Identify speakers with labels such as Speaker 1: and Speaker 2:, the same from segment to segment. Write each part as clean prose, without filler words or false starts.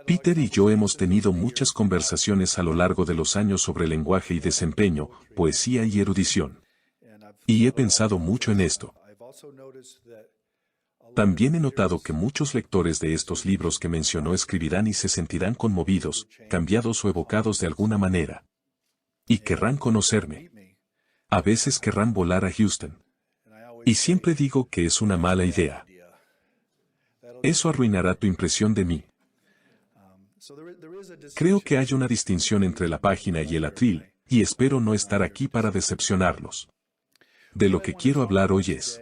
Speaker 1: Peter y yo hemos tenido muchas conversaciones a lo largo de los años sobre lenguaje y desempeño, poesía y erudición. Y he pensado mucho en esto. También he notado que muchos lectores de estos libros que mencionó escribirán y se sentirán conmovidos, cambiados o evocados de alguna manera. Y querrán conocerme. A veces querrán volar a Houston. Y siempre digo que es una mala idea. Eso arruinará tu impresión de mí. Creo que hay una distinción entre la página y el atril, y espero no estar aquí para decepcionarlos. De lo que quiero hablar hoy es,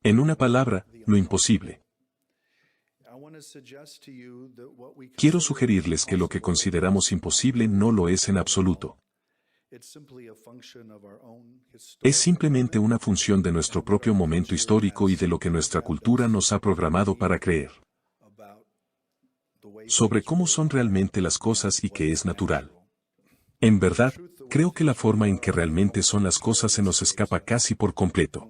Speaker 1: en una palabra, lo imposible. Quiero sugerirles que lo que consideramos imposible no lo es en absoluto. Es simplemente una función de nuestro propio momento histórico y de lo que nuestra cultura nos ha programado para creer. Sobre cómo son realmente las cosas y qué es natural. En verdad, creo que la forma en que realmente son las cosas se nos escapa casi por completo.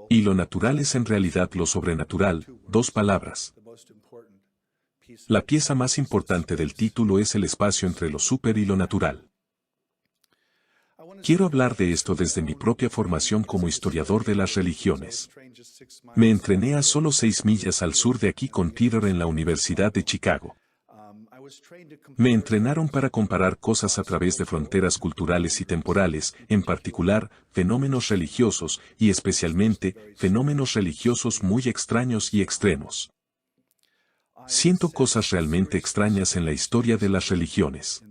Speaker 1: Y lo natural es en realidad lo sobrenatural, dos palabras. La pieza más importante del título es el espacio entre lo súper y lo natural. Quiero hablar de esto desde mi propia formación como historiador de las religiones. Me entrené a solo 6 millas al sur de aquí con Peter en la Universidad de Chicago. Me entrenaron para comparar cosas a través de fronteras culturales y temporales, en particular, fenómenos religiosos, y especialmente, fenómenos religiosos muy extraños y extremos. Siento cosas realmente extrañas en la historia de las religiones.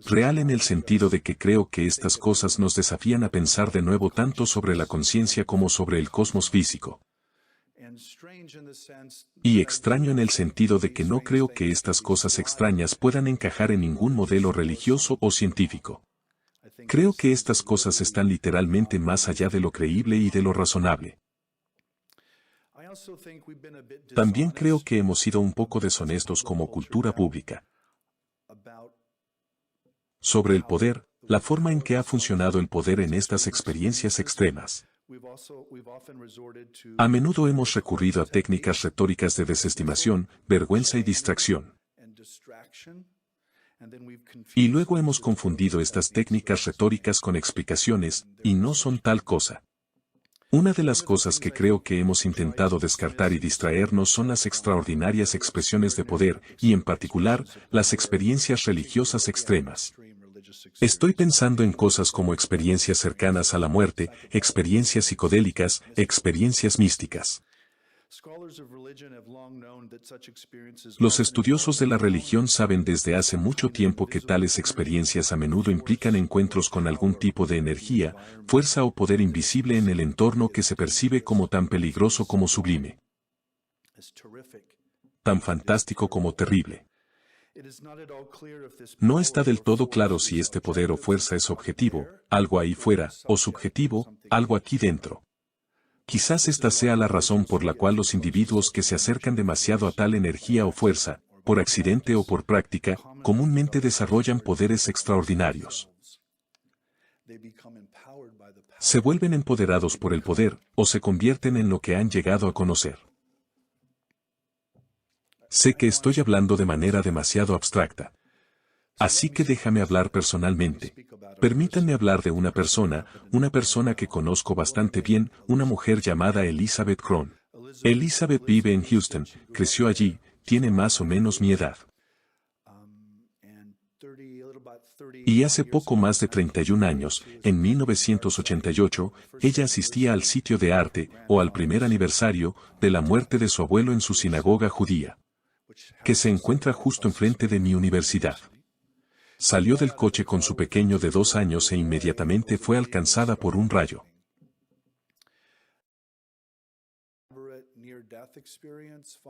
Speaker 1: Real en el sentido de que creo que estas cosas nos desafían a pensar de nuevo tanto sobre la conciencia como sobre el cosmos físico. Y extraño en el sentido de que no creo que estas cosas extrañas puedan encajar en ningún modelo religioso o científico. Creo que estas cosas están literalmente más allá de lo creíble y de lo razonable. También creo que hemos sido un poco deshonestos como cultura pública. Sobre el poder, la forma en que ha funcionado el poder en estas experiencias extremas. A menudo hemos recurrido a técnicas retóricas de desestimación, vergüenza y distracción. Y luego hemos confundido estas técnicas retóricas con explicaciones, y no son tal cosa. Una de las cosas que creo que hemos intentado descartar y distraernos son las extraordinarias expresiones de poder, y en particular, las experiencias religiosas extremas. Estoy pensando en cosas como experiencias cercanas a la muerte, experiencias psicodélicas, experiencias místicas. Los estudiosos de la religión saben desde hace mucho tiempo que tales experiencias a menudo implican encuentros con algún tipo de energía, fuerza o poder invisible en el entorno que se percibe como tan peligroso como sublime. Tan fantástico como terrible. No está del todo claro si este poder o fuerza es objetivo, algo ahí fuera, o subjetivo, algo aquí dentro. Quizás esta sea la razón por la cual los individuos que se acercan demasiado a tal energía o fuerza, por accidente o por práctica, comúnmente desarrollan poderes extraordinarios. Se vuelven empoderados por el poder, o se convierten en lo que han llegado a conocer. Sé que estoy hablando de manera demasiado abstracta. Así que déjame hablar personalmente. Permítanme hablar de una persona que conozco bastante bien, una mujer llamada Elizabeth Cron. Elizabeth vive en Houston, creció allí, tiene más o menos mi edad. Y hace poco más de 31 años, en 1988, ella asistía al sitio de arte, o al primer aniversario, de la muerte de su abuelo en su sinagoga judía, que se encuentra justo enfrente de mi universidad. Salió del coche con su pequeño de 2 años e inmediatamente fue alcanzada por un rayo.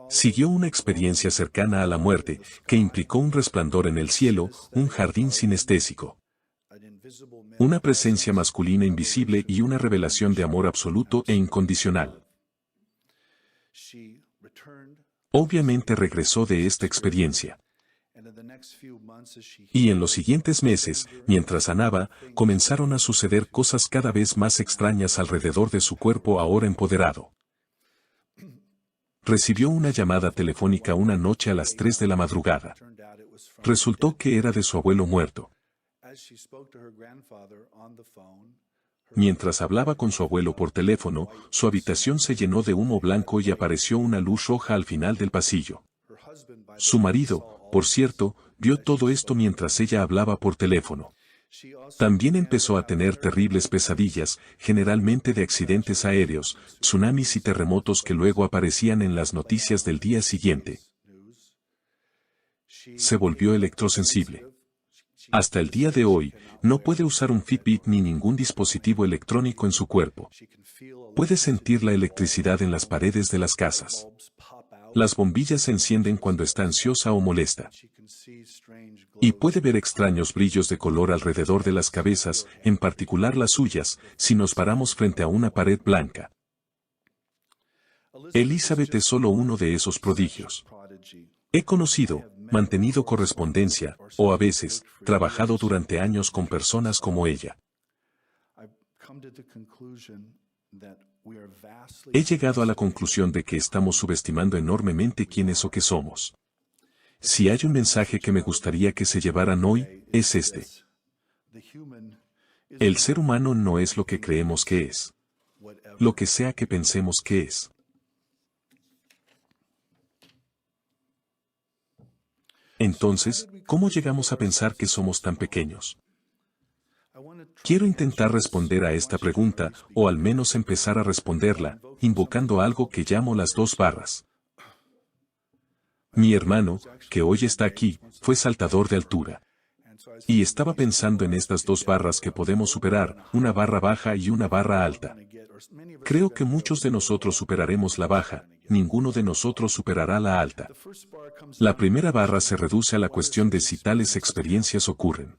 Speaker 1: Siguió una experiencia cercana a la muerte, que implicó un resplandor en el cielo, un jardín sinestésico, una presencia masculina invisible y una revelación de amor absoluto e incondicional. Obviamente regresó de esta experiencia. Y en los siguientes meses, mientras sanaba, comenzaron a suceder cosas cada vez más extrañas alrededor de su cuerpo ahora empoderado. Recibió una llamada telefónica una noche a las 3 de la madrugada. Resultó que era de su abuelo muerto. Mientras hablaba con su abuelo por teléfono, su habitación se llenó de humo blanco y apareció una luz roja al final del pasillo. Su marido, por cierto, vio todo esto mientras ella hablaba por teléfono. También empezó a tener terribles pesadillas, generalmente de accidentes aéreos, tsunamis y terremotos que luego aparecían en las noticias del día siguiente. Se volvió electrosensible. Hasta el día de hoy, no puede usar un Fitbit ni ningún dispositivo electrónico en su cuerpo. Puede sentir la electricidad en las paredes de las casas. Las bombillas se encienden cuando está ansiosa o molesta. Y puede ver extraños brillos de color alrededor de las cabezas, en particular las suyas, si nos paramos frente a una pared blanca. Elizabeth es solo uno de esos prodigios. He conocido, mantenido correspondencia, o a veces, trabajado durante años con personas como ella. He llegado a la conclusión de que estamos subestimando enormemente quiénes o qué somos. Si hay un mensaje que me gustaría que se llevaran hoy, es este. El ser humano no es lo que creemos que es. Lo que sea que pensemos que es. Entonces, ¿cómo llegamos a pensar que somos tan pequeños? Quiero intentar responder a esta pregunta, o al menos empezar a responderla, invocando algo que llamo las 2 barras. Mi hermano, que hoy está aquí, fue saltador de altura. Y estaba pensando en estas 2 barras que podemos superar, una barra baja y una barra alta. Creo que muchos de nosotros superaremos la baja, ninguno de nosotros superará la alta. La primera barra se reduce a la cuestión de si tales experiencias ocurren.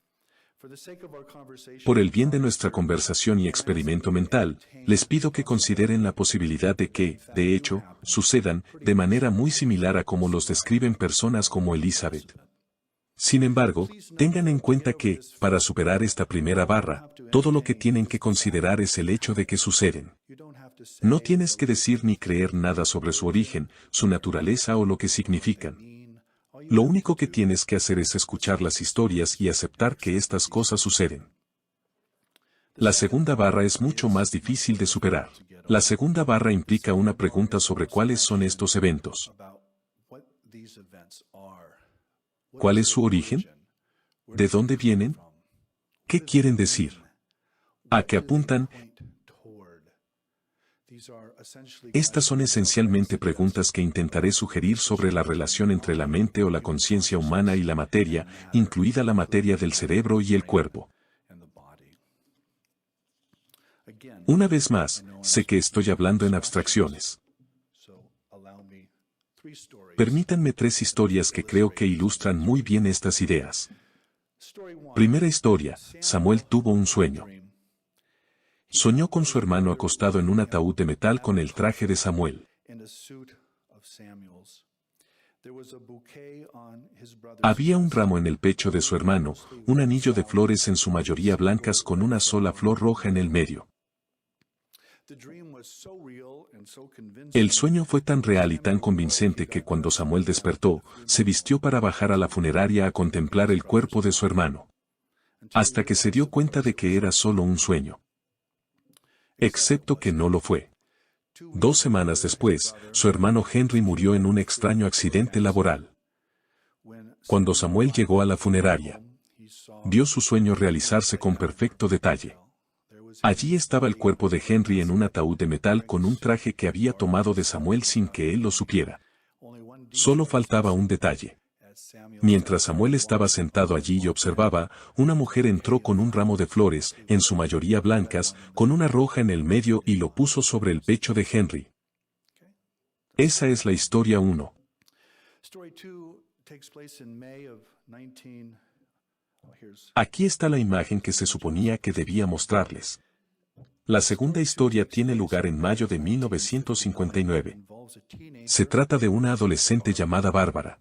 Speaker 1: Por el bien de nuestra conversación y experimento mental, les pido que consideren la posibilidad de que, de hecho, sucedan, de manera muy similar a como los describen personas como Elizabeth. Sin embargo, tengan en cuenta que, para superar esta primera barra, todo lo que tienen que considerar es el hecho de que suceden. No tienes que decir ni creer nada sobre su origen, su naturaleza o lo que significan. Lo único que tienes que hacer es escuchar las historias y aceptar que estas cosas suceden. La segunda barra es mucho más difícil de superar. La segunda barra implica una pregunta sobre cuáles son estos eventos. ¿Cuál es su origen? ¿De dónde vienen? ¿Qué quieren decir? ¿A qué apuntan? Estas son esencialmente preguntas que intentaré sugerir sobre la relación entre la mente o la conciencia humana y la materia, incluida la materia del cerebro y el cuerpo. Una vez más, sé que estoy hablando en abstracciones. Permítanme 3 historias que creo que ilustran muy bien estas ideas. Primera historia, Samuel tuvo un sueño. Soñó con su hermano acostado en un ataúd de metal con el traje de Samuel. Había un ramo en el pecho de su hermano, un anillo de flores en su mayoría blancas con una sola flor roja en el medio. El sueño fue tan real y tan convincente que cuando Samuel despertó, se vistió para bajar a la funeraria a contemplar el cuerpo de su hermano. Hasta que se dio cuenta de que era solo un sueño. Excepto que no lo fue. 2 semanas después, su hermano Henry murió en un extraño accidente laboral. Cuando Samuel llegó a la funeraria, vio su sueño realizarse con perfecto detalle. Allí estaba el cuerpo de Henry en un ataúd de metal con un traje que había tomado de Samuel sin que él lo supiera. Solo faltaba un detalle. Mientras Samuel estaba sentado allí y observaba, una mujer entró con un ramo de flores, en su mayoría blancas, con una roja en el medio y lo puso sobre el pecho de Henry. Esa es la historia 1. Aquí está la imagen que se suponía que debía mostrarles. La segunda historia tiene lugar en mayo de 1959. Se trata de una adolescente llamada Bárbara.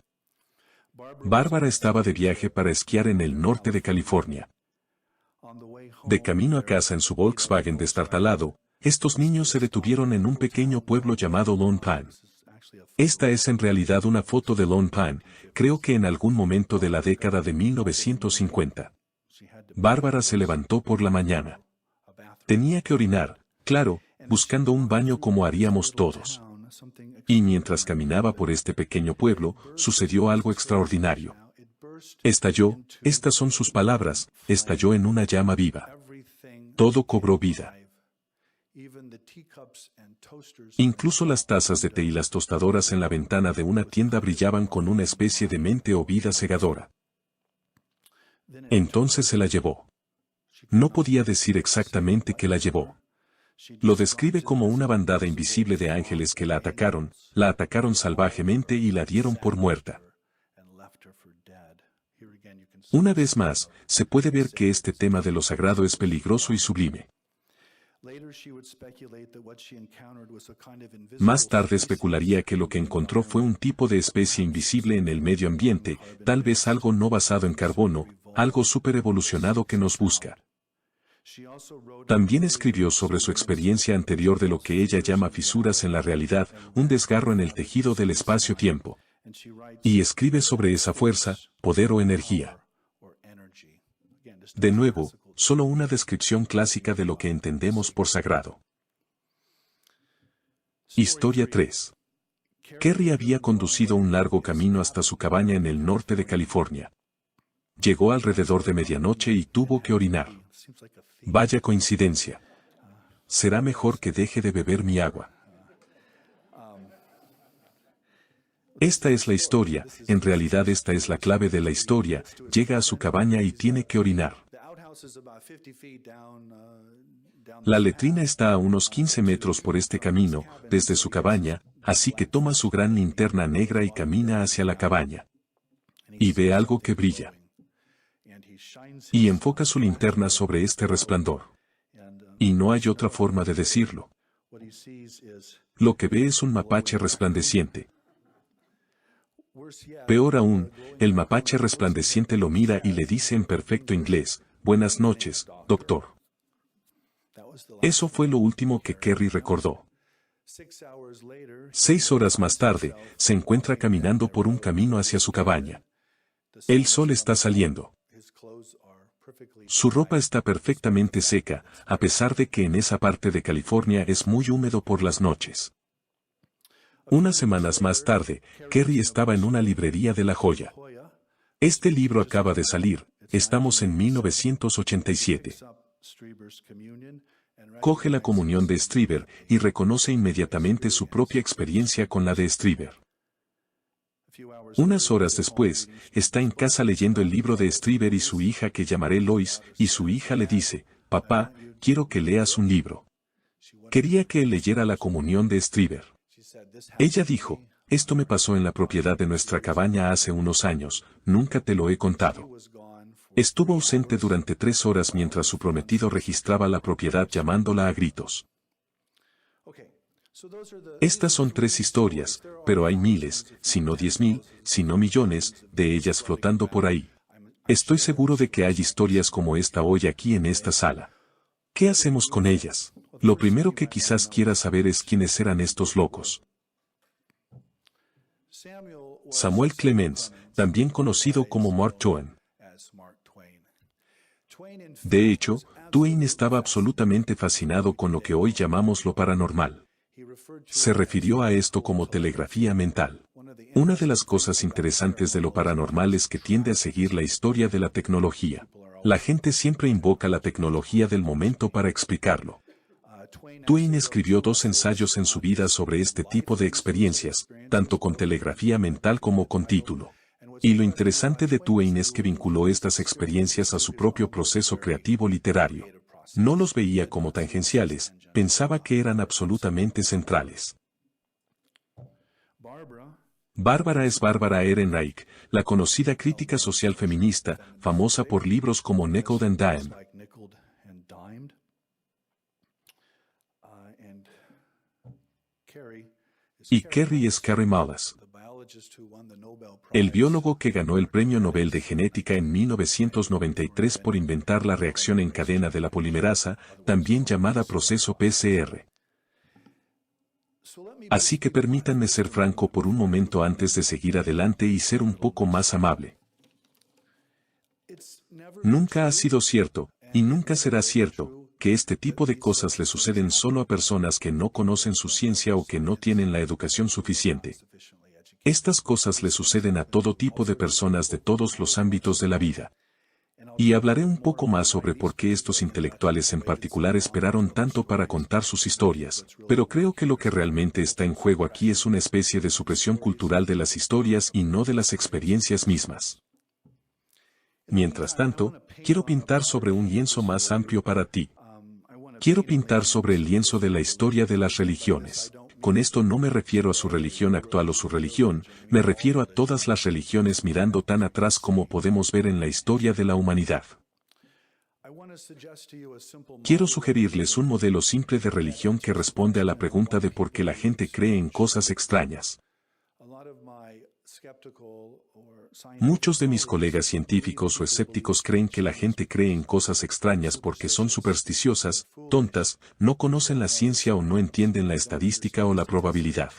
Speaker 1: Bárbara estaba de viaje para esquiar en el norte de California. De camino a casa en su Volkswagen destartalado, estos niños se detuvieron en un pequeño pueblo llamado Lone Pine. Esta es en realidad una foto de Lone Pine, creo que en algún momento de la década de 1950. Bárbara se levantó por la mañana. Tenía que orinar, claro, buscando un baño como haríamos todos. Y mientras caminaba por este pequeño pueblo, sucedió algo extraordinario. Estalló, estas son sus palabras, estalló en una llama viva. Todo cobró vida. Incluso las tazas de té y las tostadoras en la ventana de una tienda brillaban con una especie de mente o vida cegadora. Entonces se la llevó. No podía decir exactamente qué la llevó. Lo describe como una bandada invisible de ángeles que la atacaron salvajemente y la dieron por muerta. Una vez más, se puede ver que este tema de lo sagrado es peligroso y sublime. Más tarde especularía que lo que encontró fue un tipo de especie invisible en el medio ambiente, tal vez algo no basado en carbono, algo superevolucionado que nos busca. También escribió sobre su experiencia anterior de lo que ella llama fisuras en la realidad, un desgarro en el tejido del espacio-tiempo. Y escribe sobre esa fuerza, poder o energía. De nuevo, solo una descripción clásica de lo que entendemos por sagrado. Historia 3. Kerry había conducido un largo camino hasta su cabaña en el norte de California. Llegó alrededor de medianoche y tuvo que orinar. Vaya coincidencia. Será mejor que deje de beber mi agua. Esta es la historia, en realidad esta es la clave de la historia, llega a su cabaña y tiene que orinar. La letrina está a unos 15 metros por este camino, desde su cabaña, así que toma su gran linterna negra y camina hacia la cabaña. Y ve algo que brilla. Y enfoca su linterna sobre este resplandor. Y no hay otra forma de decirlo. Lo que ve es un mapache resplandeciente. Peor aún, el mapache resplandeciente lo mira y le dice en perfecto inglés, «Buenas noches, doctor». Eso fue lo último que Kerry recordó. 6 horas más tarde, se encuentra caminando por un camino hacia su cabaña. El sol está saliendo. Su ropa está perfectamente seca, a pesar de que en esa parte de California es muy húmedo por las noches. Unas semanas más tarde, Kerry estaba en una librería de La Joya. Este libro acaba de salir, estamos en 1987. Coge la comunión de Strieber y reconoce inmediatamente su propia experiencia con la de Strieber. Unas horas después, está en casa leyendo el libro de Strieber y su hija que llamaré Lois, y su hija le dice, «Papá, quiero que leas un libro». Quería que él leyera la comunión de Strieber. Ella dijo, «Esto me pasó en la propiedad de nuestra cabaña hace unos años, nunca te lo he contado». Estuvo ausente durante 3 horas mientras su prometido registraba la propiedad llamándola a gritos. Estas son 3 historias, pero hay miles, si no 10.000, si no millones, de ellas flotando por ahí. Estoy seguro de que hay historias como esta hoy aquí en esta sala. ¿Qué hacemos con ellas? Lo primero que quizás quieras saber es quiénes eran estos locos. Samuel Clemens, también conocido como Mark Twain. De hecho, Twain estaba absolutamente fascinado con lo que hoy llamamos lo paranormal. Se refirió a esto como telegrafía mental. Una de las cosas interesantes de lo paranormal es que tiende a seguir la historia de la tecnología. La gente siempre invoca la tecnología del momento para explicarlo. Twain escribió 2 ensayos en su vida sobre este tipo de experiencias, tanto con telegrafía mental como con título. Y lo interesante de Twain es que vinculó estas experiencias a su propio proceso creativo literario. No los veía como tangenciales, pensaba que eran absolutamente centrales. Bárbara es Bárbara Ehrenreich, la conocida crítica social feminista, famosa por libros como Nickel and Dime. Y Kerry es Carrie Mullis, El biólogo que ganó el Premio Nobel de Genética en 1993 por inventar la reacción en cadena de la polimerasa, también llamada proceso PCR. Así que permítanme ser franco por un momento antes de seguir adelante y ser un poco más amable. Nunca ha sido cierto, y nunca será cierto, que este tipo de cosas le suceden solo a personas que no conocen su ciencia o que no tienen la educación suficiente. Estas cosas le suceden a todo tipo de personas de todos los ámbitos de la vida. Y hablaré un poco más sobre por qué estos intelectuales en particular esperaron tanto para contar sus historias, pero creo que lo que realmente está en juego aquí es una especie de supresión cultural de las historias y no de las experiencias mismas. Mientras tanto, quiero pintar sobre un lienzo más amplio para ti. Quiero pintar sobre el lienzo de la historia de las religiones. Con esto no me refiero a su religión actual o su religión, me refiero a todas las religiones mirando tan atrás como podemos ver en la historia de la humanidad. Quiero sugerirles un modelo simple de religión que responde a la pregunta de por qué la gente cree en cosas extrañas. Muchos de mis colegas científicos o escépticos creen que la gente cree en cosas extrañas porque son supersticiosas, tontas, no conocen la ciencia o no entienden la estadística o la probabilidad.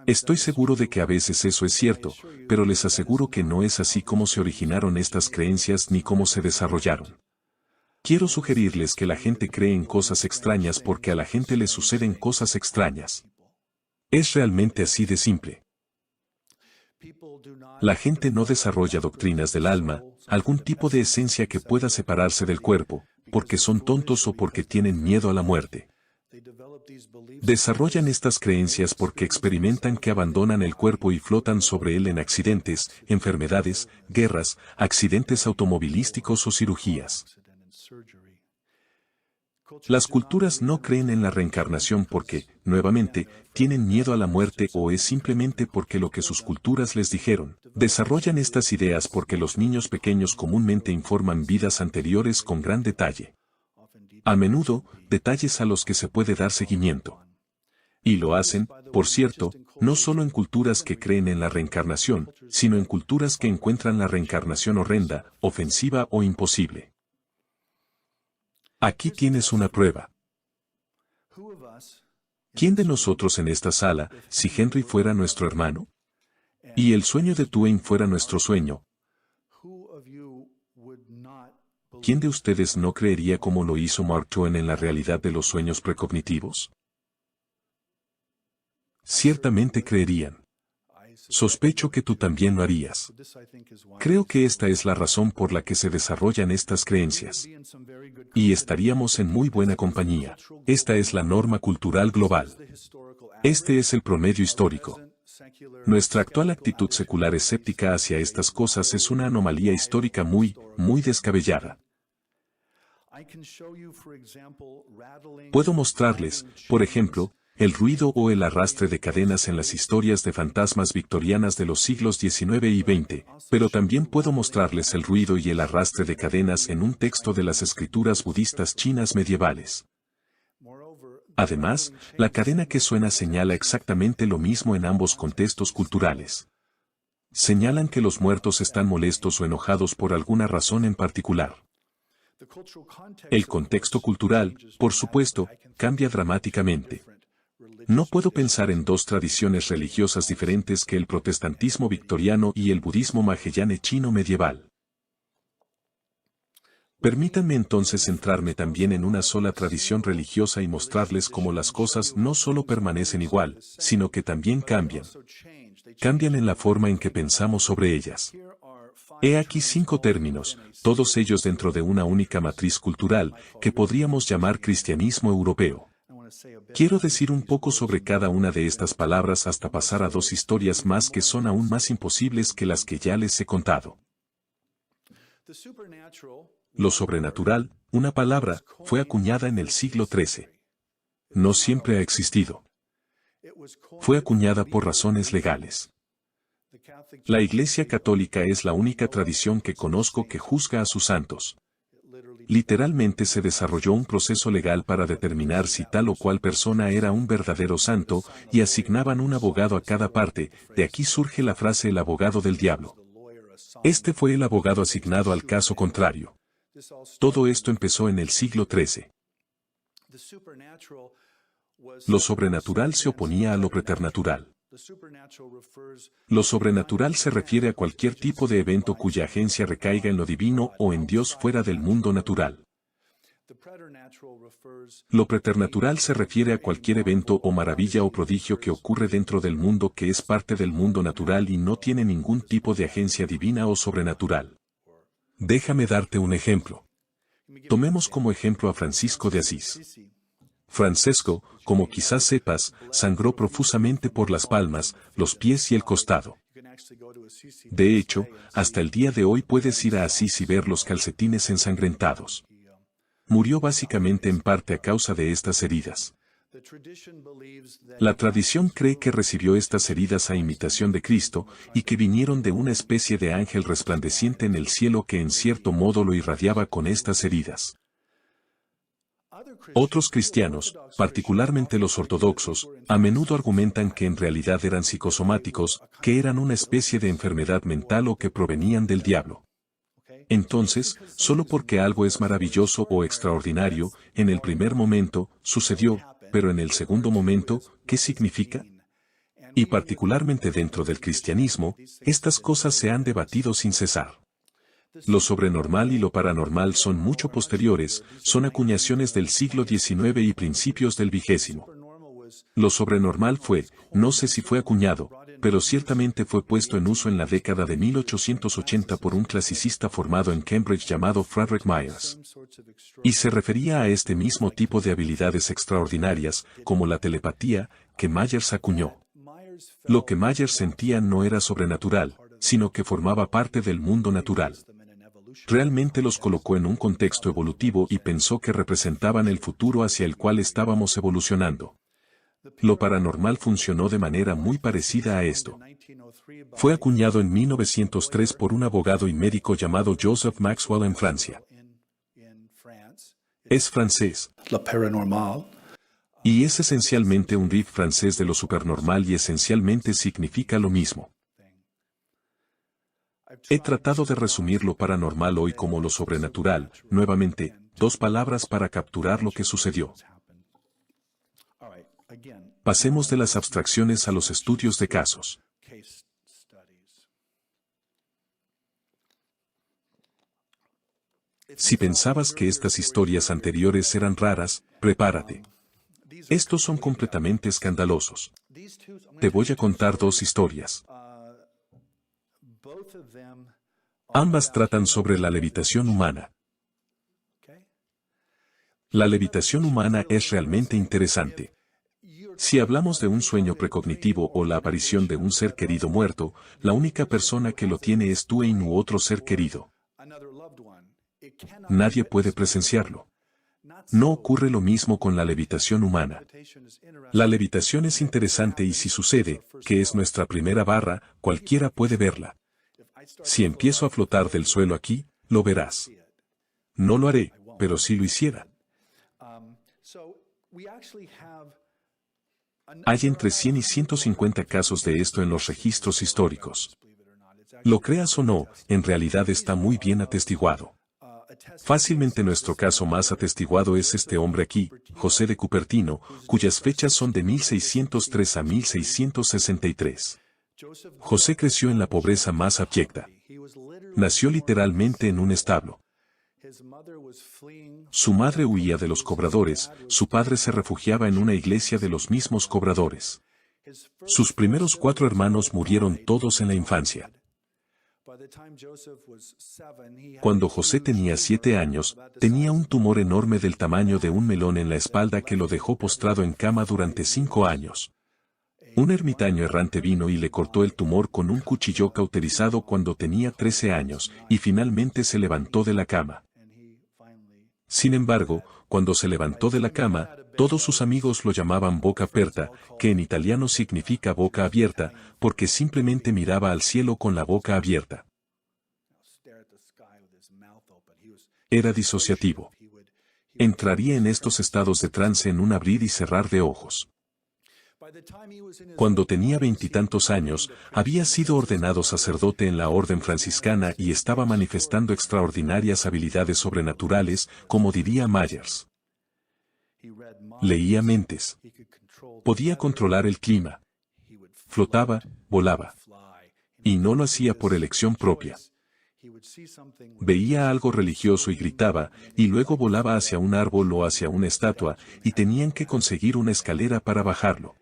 Speaker 1: Estoy seguro de que a veces eso es cierto, pero les aseguro que no es así como se originaron estas creencias ni cómo se desarrollaron. Quiero sugerirles que la gente cree en cosas extrañas porque a la gente le suceden cosas extrañas. Es realmente así de simple. La gente no desarrolla doctrinas del alma, algún tipo de esencia que pueda separarse del cuerpo, porque son tontos o porque tienen miedo a la muerte. Desarrollan estas creencias porque experimentan que abandonan el cuerpo y flotan sobre él en accidentes, enfermedades, guerras, accidentes automovilísticos o cirugías. Las culturas no creen en la reencarnación porque, nuevamente, tienen miedo a la muerte o es simplemente porque lo que sus culturas les dijeron. Desarrollan estas ideas porque los niños pequeños comúnmente informan vidas anteriores con gran detalle. A menudo, detalles a los que se puede dar seguimiento. Y lo hacen, por cierto, no solo en culturas que creen en la reencarnación, sino en culturas que encuentran la reencarnación horrenda, ofensiva o imposible. Aquí tienes una prueba. ¿Quién de nosotros en esta sala, si Henry fuera nuestro hermano? Y el sueño de Twain fuera nuestro sueño. ¿Quién de ustedes no creería como lo hizo Mark Twain en la realidad de los sueños precognitivos? Ciertamente creerían. Sospecho que tú también lo harías. Creo que esta es la razón por la que se desarrollan estas creencias. Y estaríamos en muy buena compañía. Esta es la norma cultural global. Este es el promedio histórico. Nuestra actual actitud secular escéptica hacia estas cosas es una anomalía histórica muy descabellada. Puedo mostrarles, por ejemplo, el ruido o el arrastre de cadenas en las historias de fantasmas victorianas de los siglos XIX y XX, pero también puedo mostrarles el ruido y el arrastre de cadenas en un texto de las escrituras budistas chinas medievales. Además, la cadena que suena señala exactamente lo mismo en ambos contextos culturales. Señalan que los muertos están molestos o enojados por alguna razón en particular. El contexto cultural, por supuesto, cambia dramáticamente. No puedo pensar en dos tradiciones religiosas diferentes que el protestantismo victoriano y el budismo mahayana chino medieval. Permítanme entonces centrarme también en una sola tradición religiosa y mostrarles cómo las cosas no solo permanecen igual, sino que también cambian. Cambian en la forma en que pensamos sobre ellas. He aquí 5 términos, todos ellos dentro de una única matriz cultural, que podríamos llamar cristianismo europeo. Quiero decir un poco sobre cada una de estas palabras hasta pasar a 2 historias más que son aún más imposibles que las que ya les he contado. Lo sobrenatural, una palabra, fue acuñada en el siglo XIII. No siempre ha existido. Fue acuñada por razones legales. La Iglesia Católica es la única tradición que conozco que juzga a sus santos. Literalmente se desarrolló un proceso legal para determinar si tal o cual persona era un verdadero santo, y asignaban un abogado a cada parte. De aquí surge la frase el abogado del diablo. Este fue el abogado asignado al caso contrario. Todo esto empezó en el siglo XIII. Lo sobrenatural se oponía a lo preternatural. Lo sobrenatural se refiere a cualquier tipo de evento cuya agencia recaiga en lo divino o en Dios fuera del mundo natural. Lo preternatural se refiere a cualquier evento o maravilla o prodigio que ocurre dentro del mundo que es parte del mundo natural y no tiene ningún tipo de agencia divina o sobrenatural. Déjame darte un ejemplo. Tomemos como ejemplo a Francisco de Asís. Francesco, como quizás sepas, sangró profusamente por las palmas, los pies y el costado. De hecho, hasta el día de hoy puedes ir a Asís y ver los calcetines ensangrentados. Murió básicamente en parte a causa de estas heridas. La tradición cree que recibió estas heridas a imitación de Cristo, y que vinieron de una especie de ángel resplandeciente en el cielo que en cierto modo lo irradiaba con estas heridas. Otros cristianos, particularmente los ortodoxos, a menudo argumentan que en realidad eran psicosomáticos, que eran una especie de enfermedad mental o que provenían del diablo. Entonces, solo porque algo es maravilloso o extraordinario, en el primer momento, sucedió, pero en el segundo momento, ¿qué significa? Y particularmente dentro del cristianismo, estas cosas se han debatido sin cesar. Lo sobrenormal y lo paranormal son mucho posteriores, son acuñaciones del siglo XIX y principios del XX. Lo sobrenormal fue, no sé si fue acuñado, pero ciertamente fue puesto en uso en la década de 1880 por un clasicista formado en Cambridge llamado Frederick Myers. Y se refería a este mismo tipo de habilidades extraordinarias, como la telepatía, que Myers acuñó. Lo que Myers sentía no era sobrenatural, sino que formaba parte del mundo natural. Realmente los colocó en un contexto evolutivo y pensó que representaban el futuro hacia el cual estábamos evolucionando. Lo paranormal funcionó de manera muy parecida a esto. Fue acuñado en 1903 por un abogado y médico llamado Joseph Maxwell en Francia. Es francés. Y es esencialmente un riff francés de lo supernormal y esencialmente significa lo mismo. He tratado de resumir lo paranormal hoy como lo sobrenatural, nuevamente, 2 palabras para capturar lo que sucedió. Pasemos de las abstracciones a los estudios de casos. Si pensabas que estas historias anteriores eran raras, prepárate. Estos son completamente escandalosos. Te voy a contar 2 historias. Ambas tratan sobre la levitación humana. La levitación humana es realmente interesante. Si hablamos de un sueño precognitivo o la aparición de un ser querido muerto, la única persona que lo tiene es tú u otro ser querido. Nadie puede presenciarlo. No ocurre lo mismo con la levitación humana. La levitación es interesante y si sucede, que es nuestra primera barra, cualquiera puede verla. Si empiezo a flotar del suelo aquí, lo verás. No lo haré, pero si lo hiciera. Hay entre 100 y 150 casos de esto en los registros históricos. Lo creas o no, en realidad está muy bien atestiguado. Fácilmente nuestro caso más atestiguado es este hombre aquí, José de Cupertino, cuyas fechas son de 1603 a 1663. José creció en la pobreza más abyecta. Nació literalmente en un establo. Su madre huía de los cobradores, su padre se refugiaba en una iglesia de los mismos cobradores. Sus primeros 4 hermanos murieron todos en la infancia. Cuando José tenía 7 años, tenía un tumor enorme del tamaño de un melón en la espalda que lo dejó postrado en cama durante 5 años. Un ermitaño errante vino y le cortó el tumor con un cuchillo cauterizado cuando tenía 13 años, y finalmente se levantó de la cama. Sin embargo, cuando se levantó de la cama, todos sus amigos lo llamaban boca aperta, que en italiano significa boca abierta, porque simplemente miraba al cielo con la boca abierta. Era disociativo. Entraría en estos estados de trance en un abrir y cerrar de ojos. Cuando tenía 20 y tantos años, había sido ordenado sacerdote en la orden franciscana y estaba manifestando extraordinarias habilidades sobrenaturales, como diría Myers. Leía mentes. Podía controlar el clima. Flotaba, volaba. Y no lo hacía por elección propia. Veía algo religioso y gritaba, y luego volaba hacia un árbol o hacia una estatua, y tenían que conseguir una escalera para bajarlo.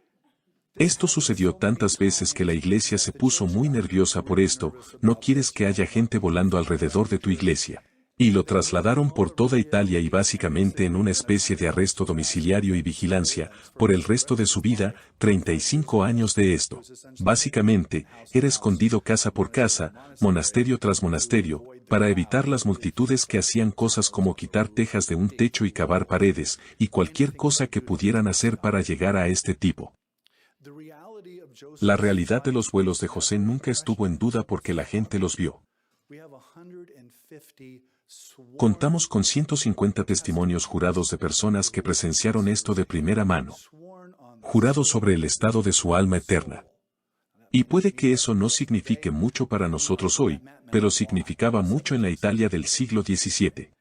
Speaker 1: Esto sucedió tantas veces que la iglesia se puso muy nerviosa por esto. No quieres que haya gente volando alrededor de tu iglesia. Y lo trasladaron por toda Italia y básicamente en una especie de arresto domiciliario y vigilancia, por el resto de su vida, 35 años de esto. Básicamente, era escondido casa por casa, monasterio tras monasterio, para evitar las multitudes que hacían cosas como quitar tejas de un techo y cavar paredes, y cualquier cosa que pudieran hacer para llegar a este tipo. La realidad de los vuelos de José nunca estuvo en duda porque la gente los vio. Contamos con 150 testimonios jurados de personas que presenciaron esto de primera mano. Jurados sobre el estado de su alma eterna. Y puede que eso no signifique mucho para nosotros hoy, pero significaba mucho en la Italia del siglo XVII.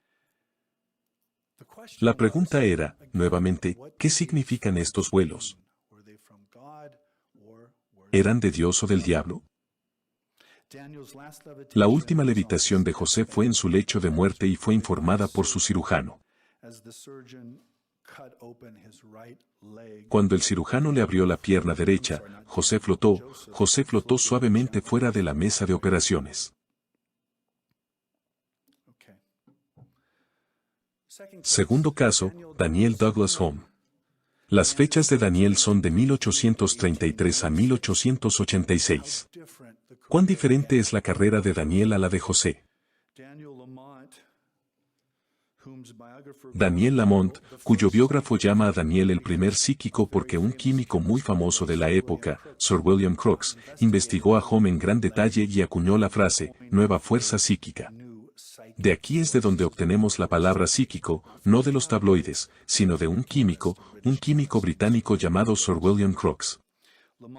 Speaker 1: La pregunta era, nuevamente, ¿qué significan estos vuelos? ¿Eran de Dios o del diablo? La última levitación de José fue en su lecho de muerte y fue informada por su cirujano. Cuando el cirujano le abrió la pierna derecha, José flotó suavemente fuera de la mesa de operaciones. Segundo caso, Daniel Douglas Home. Las fechas de Daniel son de 1833 a 1886. ¿Cuán diferente es la carrera de Daniel a la de José? Daniel Lamont, cuyo biógrafo llama a Daniel el primer psíquico porque un químico muy famoso de la época, Sir William Crookes, investigó a Home en gran detalle y acuñó la frase, nueva fuerza psíquica. De aquí es de donde obtenemos la palabra psíquico, no de los tabloides, sino de un químico británico llamado Sir William Crookes.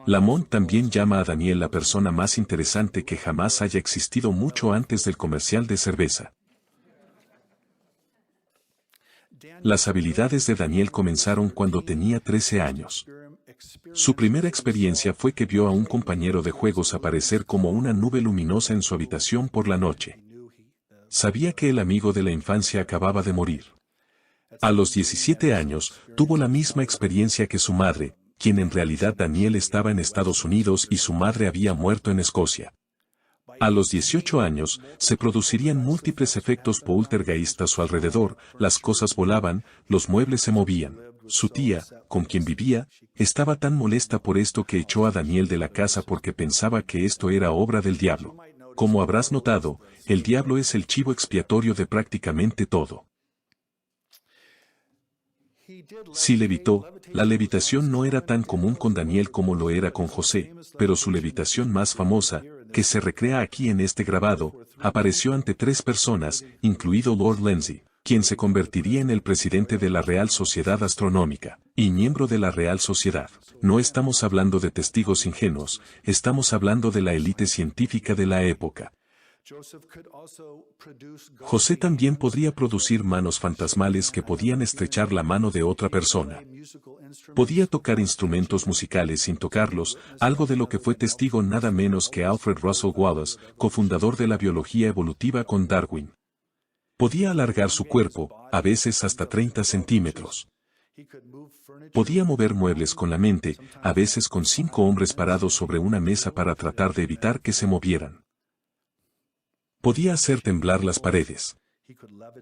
Speaker 1: Lamont también llama a Daniel la persona más interesante que jamás haya existido mucho antes del comercial de cerveza. Las habilidades de Daniel comenzaron cuando tenía 13 años. Su primera experiencia fue que vio a un compañero de juegos aparecer como una nube luminosa en su habitación por la noche. Sabía que el amigo de la infancia acababa de morir. A los 17 años, tuvo la misma experiencia que su madre, quien en realidad Daniel estaba en Estados Unidos y su madre había muerto en Escocia. A los 18 años, se producirían múltiples efectos poltergeist a su alrededor, las cosas volaban, los muebles se movían. Su tía, con quien vivía, estaba tan molesta por esto que echó a Daniel de la casa porque pensaba que esto era obra del diablo. Como habrás notado, el diablo es el chivo expiatorio de prácticamente todo. Sí levitó, la levitación no era tan común con Daniel como lo era con José, pero su levitación más famosa, que se recrea aquí en este grabado, apareció ante 3 personas, incluido Lord Lindsay, quien se convertiría en el presidente de la Real Sociedad Astronómica, y miembro de la Real Sociedad. No estamos hablando de testigos ingenuos, estamos hablando de la élite científica de la época. José también podría producir manos fantasmales que podían estrechar la mano de otra persona. Podía tocar instrumentos musicales sin tocarlos, algo de lo que fue testigo nada menos que Alfred Russel Wallace, cofundador de la biología evolutiva con Darwin. Podía alargar su cuerpo, a veces hasta 30 centímetros. Podía mover muebles con la mente, a veces con 5 hombres parados sobre una mesa para tratar de evitar que se movieran. Podía hacer temblar las paredes.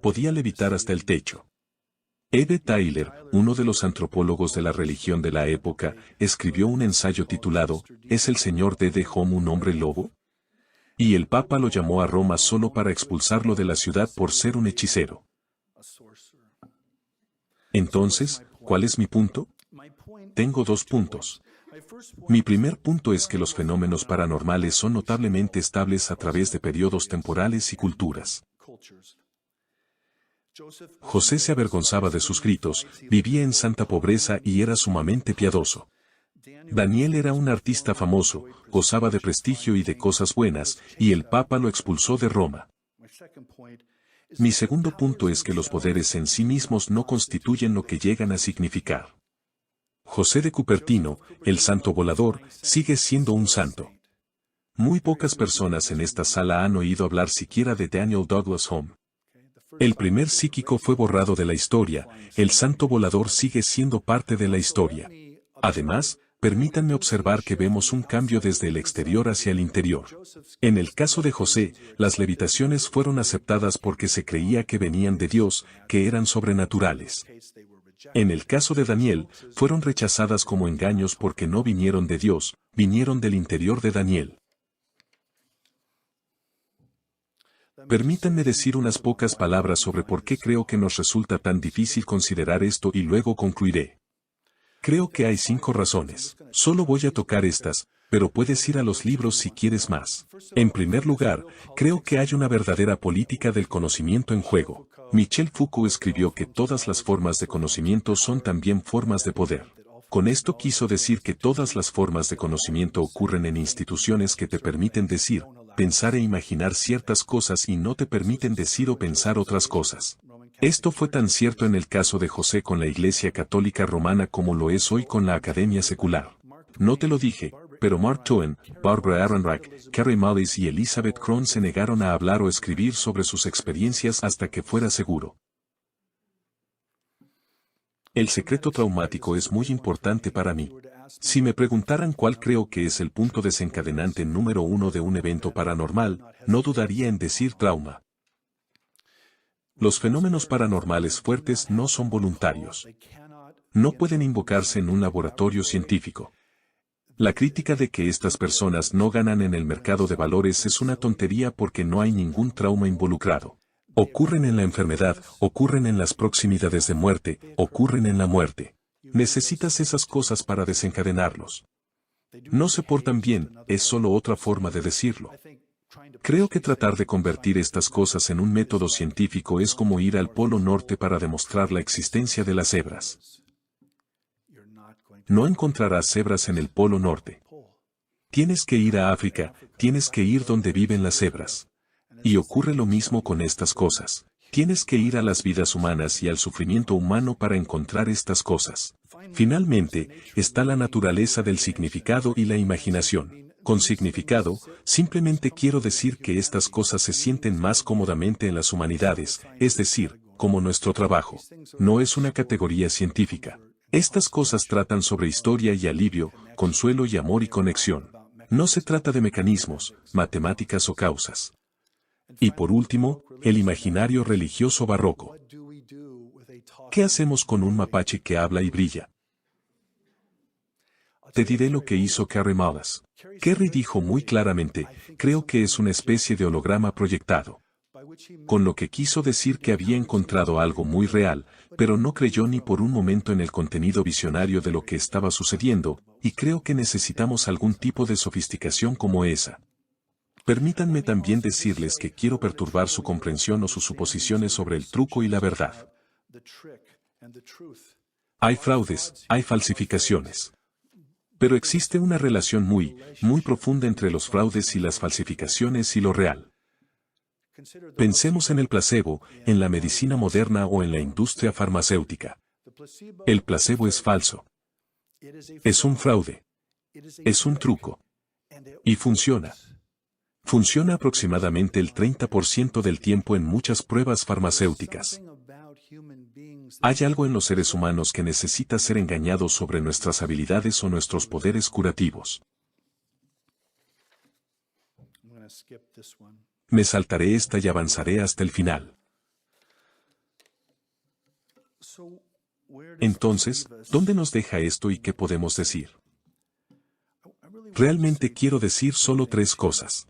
Speaker 1: Podía levitar hasta el techo. Eve Tyler, uno de los antropólogos de la religión de la época, escribió un ensayo titulado, ¿Es el señor D.D. Home un hombre lobo? Y el Papa lo llamó a Roma solo para expulsarlo de la ciudad por ser un hechicero. Entonces, ¿cuál es mi punto? Tengo 2 puntos. Mi primer punto es que los fenómenos paranormales son notablemente estables a través de periodos temporales y culturas. José se avergonzaba de sus gritos, vivía en santa pobreza y era sumamente piadoso. Daniel era un artista famoso, gozaba de prestigio y de cosas buenas, y el Papa lo expulsó de Roma. Mi segundo punto es que los poderes en sí mismos no constituyen lo que llegan a significar. José de Cupertino, el santo volador, sigue siendo un santo. Muy pocas personas en esta sala han oído hablar siquiera de Daniel Douglas Home. El primer psíquico fue borrado de la historia, el santo volador sigue siendo parte de la historia. Además, permítanme observar que vemos un cambio desde el exterior hacia el interior. En el caso de José, las levitaciones fueron aceptadas porque se creía que venían de Dios, que eran sobrenaturales. En el caso de Daniel, fueron rechazadas como engaños porque no vinieron de Dios, vinieron del interior de Daniel. Permítanme decir unas pocas palabras sobre por qué creo que nos resulta tan difícil considerar esto y luego concluiré. Creo que hay 5 razones. Solo voy a tocar estas, pero puedes ir a los libros si quieres más. En primer lugar, creo que hay una verdadera política del conocimiento en juego. Michel Foucault escribió que todas las formas de conocimiento son también formas de poder. Con esto quiso decir que todas las formas de conocimiento ocurren en instituciones que te permiten decir, pensar e imaginar ciertas cosas y no te permiten decir o pensar otras cosas. Esto fue tan cierto en el caso de José con la Iglesia Católica Romana como lo es hoy con la Academia Secular. No te lo dije, pero Mark Twain, Barbara Ehrenreich, Carey Mullis y Elizabeth Krohn se negaron a hablar o escribir sobre sus experiencias hasta que fuera seguro. El secreto traumático es muy importante para mí. Si me preguntaran cuál creo que es el punto desencadenante número 1 de un evento paranormal, no dudaría en decir trauma. Los fenómenos paranormales fuertes no son voluntarios. No pueden invocarse en un laboratorio científico. La crítica de que estas personas no ganan en el mercado de valores es una tontería porque no hay ningún trauma involucrado. Ocurren en la enfermedad, ocurren en las proximidades de muerte, ocurren en la muerte. Necesitas esas cosas para desencadenarlos. No se portan bien, es solo otra forma de decirlo. Creo que tratar de convertir estas cosas en un método científico es como ir al Polo Norte para demostrar la existencia de las cebras. No encontrarás cebras en el Polo Norte. Tienes que ir a África, tienes que ir donde viven las cebras. Y ocurre lo mismo con estas cosas. Tienes que ir a las vidas humanas y al sufrimiento humano para encontrar estas cosas. Finalmente, está la naturaleza del significado y la imaginación. Con significado, simplemente quiero decir que estas cosas se sienten más cómodamente en las humanidades, es decir, como nuestro trabajo. No es una categoría científica. Estas cosas tratan sobre historia y alivio, consuelo y amor y conexión. No se trata de mecanismos, matemáticas o causas. Y por último, el imaginario religioso barroco. ¿Qué hacemos con un mapache que habla y brilla? Te diré lo que hizo Carey Mullis. Carey dijo muy claramente, creo que es una especie de holograma proyectado. Con lo que quiso decir que había encontrado algo muy real, pero no creyó ni por un momento en el contenido visionario de lo que estaba sucediendo, y creo que necesitamos algún tipo de sofisticación como esa. Permítanme también decirles que quiero perturbar su comprensión o sus suposiciones sobre el truco y la verdad. Hay fraudes, hay falsificaciones. Pero existe una relación muy profunda entre los fraudes y las falsificaciones y lo real. Pensemos en el placebo, en la medicina moderna o en la industria farmacéutica. El placebo es falso. Es un fraude. Es un truco. Y funciona. Funciona aproximadamente el 30% del tiempo en muchas pruebas farmacéuticas. Hay algo en los seres humanos que necesita ser engañado sobre nuestras habilidades o nuestros poderes curativos. Me saltaré esta y avanzaré hasta el final. Entonces, ¿dónde nos deja esto y qué podemos decir? Realmente quiero decir solo 3 cosas.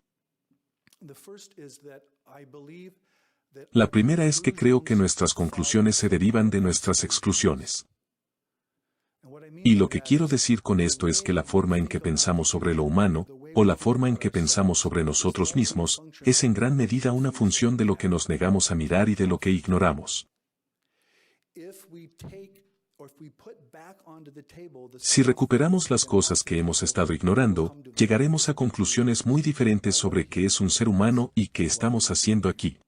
Speaker 1: La primera es que creo que nuestras conclusiones se derivan de nuestras exclusiones. Y lo que quiero decir con esto es que la forma en que pensamos sobre lo humano, o la forma en que pensamos sobre nosotros mismos, es en gran medida una función de lo que nos negamos a mirar y de lo que ignoramos. Si recuperamos las cosas que hemos estado ignorando, llegaremos a conclusiones muy diferentes sobre qué es un ser humano y qué estamos haciendo aquí.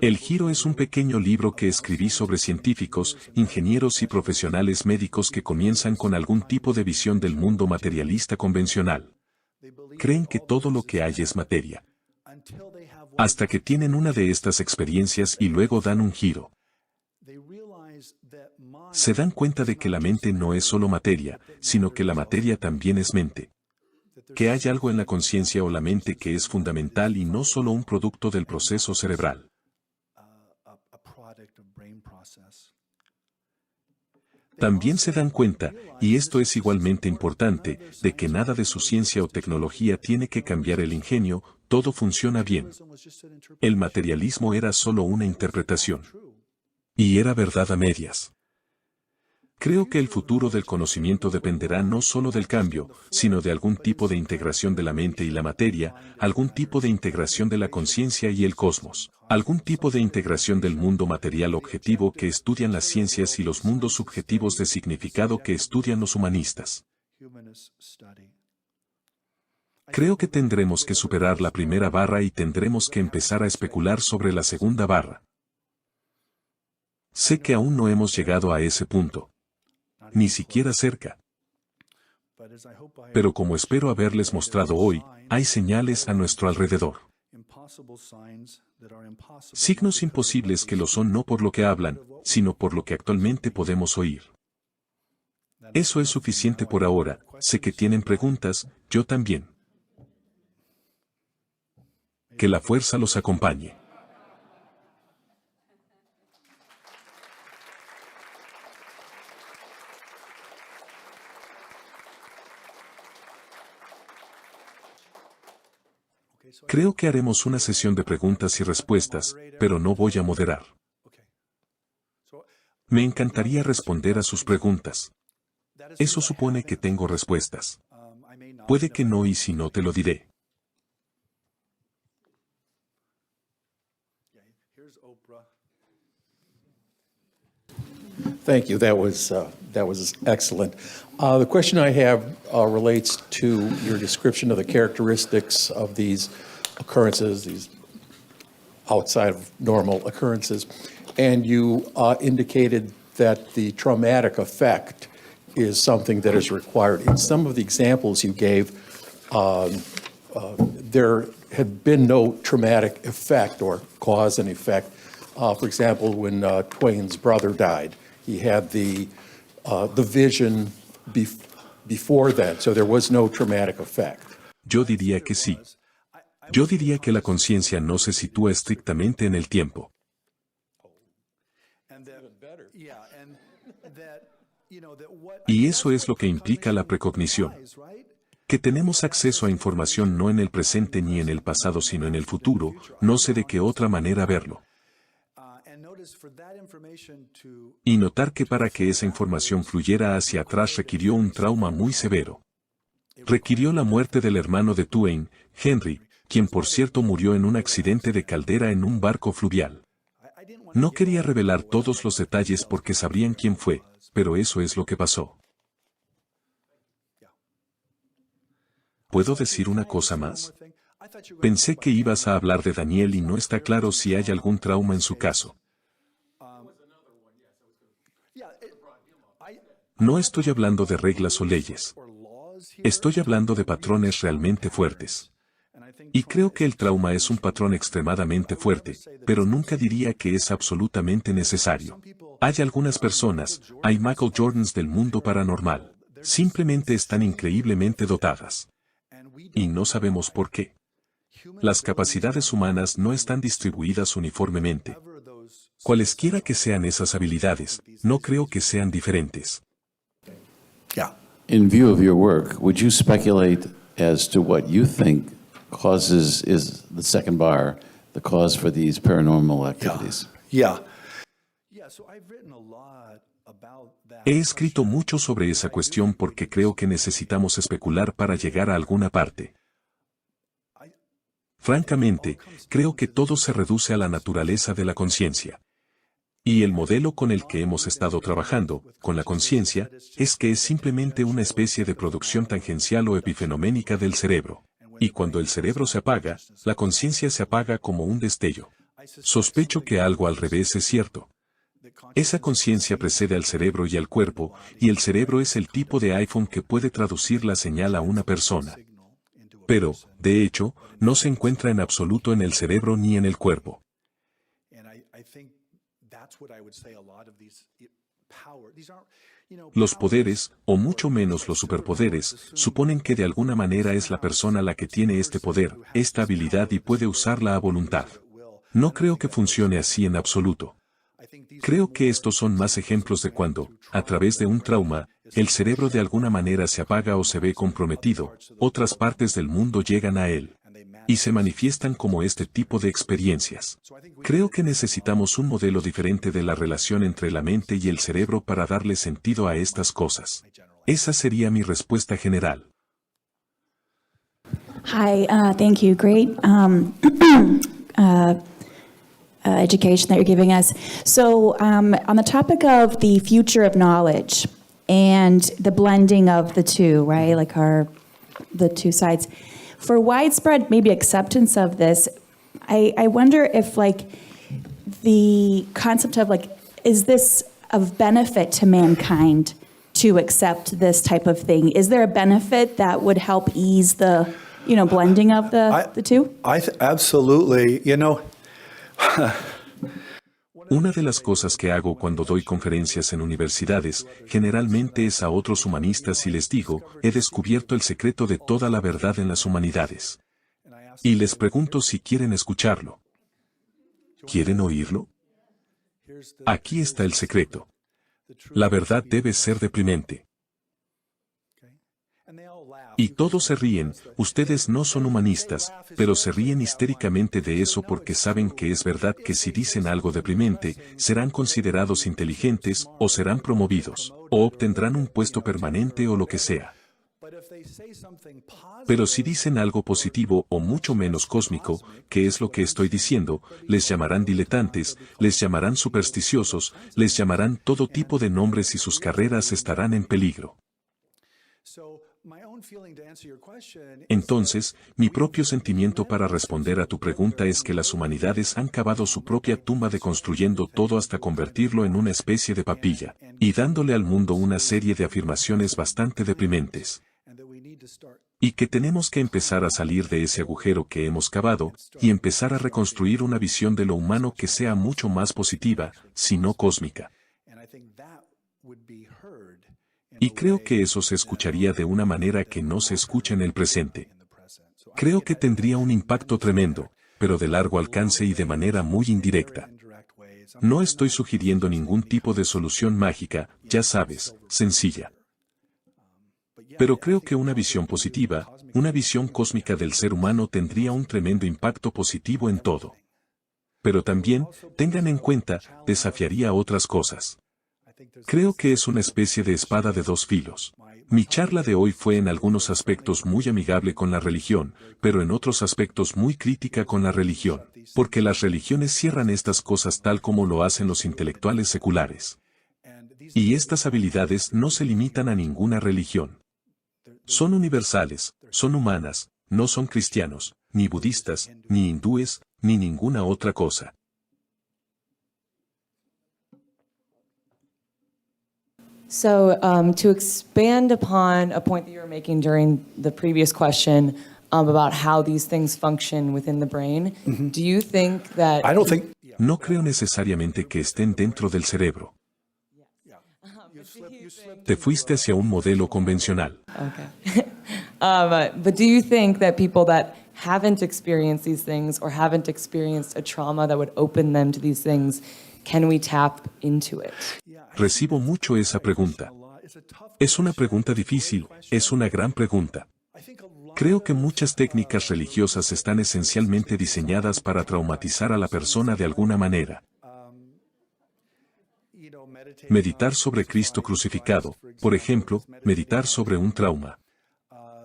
Speaker 1: El giro es un pequeño libro que escribí sobre científicos, ingenieros y profesionales médicos que comienzan con algún tipo de visión del mundo materialista convencional. Creen que todo lo que hay es materia. Hasta que tienen una de estas experiencias y luego dan un giro. Se dan cuenta de que la mente no es solo materia, sino que la materia también es mente. Que hay algo en la conciencia o la mente que es fundamental y no solo un producto del proceso cerebral. También se dan cuenta, y esto es igualmente importante, de que nada de su ciencia o tecnología tiene que cambiar el ingenio, todo funciona bien. El materialismo era solo una interpretación. Y era verdad a medias. Creo que el futuro del conocimiento dependerá no solo del cambio, sino de algún tipo de integración de la mente y la materia, algún tipo de integración de la conciencia y el cosmos, algún tipo de integración del mundo material objetivo que estudian las ciencias y los mundos subjetivos de significado que estudian los humanistas. Creo que tendremos que superar la primera barra y tendremos que empezar a especular sobre la segunda barra. Sé que aún no hemos llegado a ese punto. Ni siquiera cerca. Pero como espero haberles mostrado hoy, hay señales a nuestro alrededor. Signos imposibles que lo son no por lo que hablan, sino por lo que actualmente podemos oír. Eso es suficiente por ahora. Sé que tienen preguntas, yo también. Que la fuerza los acompañe. Creo que haremos una sesión de preguntas y respuestas, pero no voy a moderar. Me encantaría responder a sus preguntas. Eso supone que tengo respuestas. Puede que no y si no te lo diré.
Speaker 2: Thank you. That was excellent. The question I have relates to your description of the characteristics of these occurrences, these outside of normal occurrences, and you indicated that the traumatic effect is something that is required. In some of the examples you gave, there had been no traumatic effect or cause and effect. For example, when Twain's brother died, he had the vision before that, so there was no traumatic effect.
Speaker 1: Yo diría que sí. Yo diría que la conciencia no se sitúa estrictamente en el tiempo. Y eso es lo que implica la precognición. Que tenemos acceso a información no en el presente ni en el pasado sino en el futuro, no sé de qué otra manera verlo. Y notar que para que esa información fluyera hacia atrás requirió un trauma muy severo. Requirió la muerte del hermano de Twain, Henry, quien por cierto murió en un accidente de caldera en un barco fluvial. No quería revelar todos los detalles porque sabrían quién fue, pero eso es lo que pasó. ¿Puedo decir una cosa más? Pensé que ibas a hablar de Daniel y no está claro si hay algún trauma en su caso. No estoy hablando de reglas o leyes. Estoy hablando de patrones realmente fuertes. Y creo que el trauma es un patrón extremadamente fuerte, pero nunca diría que es absolutamente necesario. Hay algunas personas, hay Michael Jordans del mundo paranormal, simplemente están increíblemente dotadas. Y no sabemos por qué. Las capacidades humanas no están distribuidas uniformemente. Cualesquiera que sean esas habilidades, no creo que sean diferentes.
Speaker 2: Yeah.
Speaker 3: In view of your work, would you speculate as to what you think causes is the second bar, the cause for these paranormal activities?
Speaker 2: Yeah.
Speaker 1: He escrito mucho sobre esa cuestión porque creo que necesitamos especular para llegar a alguna parte. Francamente, creo que todo se reduce a la naturaleza de la conciencia. Y el modelo con el que hemos estado trabajando, con la conciencia, es que es simplemente una especie de producción tangencial o epifenoménica del cerebro. Y cuando el cerebro se apaga, la conciencia se apaga como un destello. Sospecho que algo al revés es cierto. Esa conciencia precede al cerebro y al cuerpo, y el cerebro es el tipo de iPhone que puede traducir la señal a una persona. Pero, de hecho, no se encuentra en absoluto en el cerebro ni en el cuerpo. Los poderes, o mucho menos los superpoderes, suponen que de alguna manera es la persona la que tiene este poder, esta habilidad y puede usarla a voluntad. No creo que funcione así en absoluto. Creo que estos son más ejemplos de cuando, a través de un trauma, el cerebro de alguna manera se apaga o se ve comprometido, otras partes del mundo llegan a él. Y se manifiestan como este tipo de experiencias. Creo que necesitamos un modelo diferente de la relación entre la mente y el cerebro para darle sentido a estas cosas. Esa sería mi respuesta general.
Speaker 4: Hi, thank you. Great education that you're giving us. So, on the topic of the future of knowledge and the blending of the two, right, like the two sides, for widespread maybe acceptance of this, I wonder if like the concept of like, is this of benefit to mankind to accept this type of thing? Is there a benefit that would help ease the, blending of the two?
Speaker 5: Absolutely.
Speaker 1: Una de las cosas que hago cuando doy conferencias en universidades, generalmente es a otros humanistas y les digo, he descubierto el secreto de toda la verdad en las humanidades. Y les pregunto si quieren escucharlo. ¿Quieren oírlo? Aquí está el secreto. La verdad debe ser deprimente. Y todos se ríen, ustedes no son humanistas, pero se ríen histéricamente de eso porque saben que es verdad que si dicen algo deprimente, serán considerados inteligentes, o serán promovidos, o obtendrán un puesto permanente o lo que sea. Pero si dicen algo positivo o mucho menos cósmico, que es lo que estoy diciendo, les llamarán diletantes, les llamarán supersticiosos, les llamarán todo tipo de nombres y sus carreras estarán en peligro. Entonces, mi propio sentimiento para responder a tu pregunta es que las humanidades han cavado su propia tumba deconstruyendo todo hasta convertirlo en una especie de papilla, y dándole al mundo una serie de afirmaciones bastante deprimentes. Y que tenemos que empezar a salir de ese agujero que hemos cavado, y empezar a reconstruir una visión de lo humano que sea mucho más positiva, si no cósmica. Y creo que eso se escucharía de una manera que no se escucha en el presente. Creo que tendría un impacto tremendo, pero de largo alcance y de manera muy indirecta. No estoy sugiriendo ningún tipo de solución mágica, ya sabes, sencilla. Pero creo que una visión positiva, una visión cósmica del ser humano tendría un tremendo impacto positivo en todo. Pero también, tengan en cuenta, desafiaría otras cosas. Creo que es una especie de espada de dos filos. Mi charla de hoy fue en algunos aspectos muy amigable con la religión, pero en otros aspectos muy crítica con la religión, porque las religiones cierran estas cosas tal como lo hacen los intelectuales seculares. Y estas habilidades no se limitan a ninguna religión. Son universales, son humanas, no son cristianos, ni budistas, ni hindúes, ni ninguna otra cosa.
Speaker 6: So to expand upon a point that you were making during the previous question about how these things function within the brain, do you think that...
Speaker 5: I don't think...
Speaker 1: No creo necesariamente que estén dentro del cerebro. Te fuiste hacia un modelo convencional.
Speaker 6: Okay. But do you think that people that haven't experienced these things or haven't experienced a trauma that would open them to these things, can we tap into it?
Speaker 1: Recibo mucho esa pregunta. Es una pregunta difícil, es una gran pregunta. Creo que muchas técnicas religiosas están esencialmente diseñadas para traumatizar a la persona de alguna manera. Meditar sobre Cristo crucificado, por ejemplo, meditar sobre un trauma.